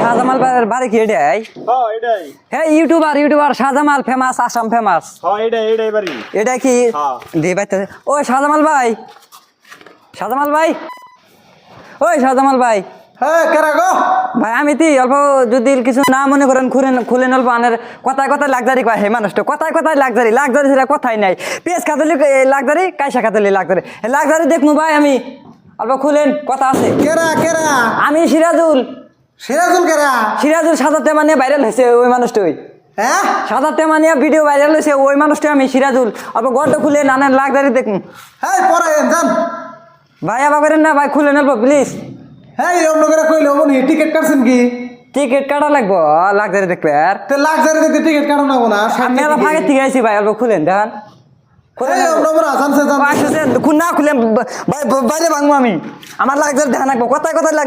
শাহজামাল বাড়ি কি এটাই? হ্যাঁ এটাই। হ্যাঁ YouTuber Shahjamal famous, Assam famous. হ্যাঁ এটাই বাড়ি। এটা কি হ্যাঁ। দিয়ে পাইতেছে? ও শাহজামাল ভাই, শাহজামাল ভাই, ওই শাহজামাল ভাই, হ্যাঁ কেরা গো? ভাই আমি অল্প যদি কিছু না মনে করেন খুলেন অল্প আনের কথায় কথায় লাক্সারি কয় হে মানুষটা, কথায় কথায় লাক্সারি সেটা কথাই নাই। পেঁয়াজ খাতলি লাক্সারি, কাইসা খাতলি লাক্সারি দেখবো ভাই আমি, অল্প খুলেন, কথা আছে। কেরা আমি সিরাজুল কেরা? সাদা তেমা নিয়ে ভাইরাল হয়েছে ওই মানুষটাই। হ্যাঁ সাদা তেমা নিয়ে ভিডিও ভাইরাল হয়েছে ওই মানুষটা আমি সিরাজুল। অল্প গর্ত খুলে নানান লাক্সারি দেখুন হ্যাঁ পরে যান ভাই, আবার করেন না ভাই, খুলেন অল্প প্লিজ। হ্যাঁ অন্য করে কইলে হবো নি? টিকিট কাটছেন কি? টিকিট কাটা লাগবো লাক্সারি দেখবে আর তো লাক্সারি দেখতে টিকিট কাটানো না? আমি আবার ফাঁকে থেকে আইছি ভাই, অল্প খুলেন দেখান। আসানসে যান। না খুলে বাইরে ভাঙবো আমি, আমার লাক্সারি দেখা রাখবো, কথায় কথায়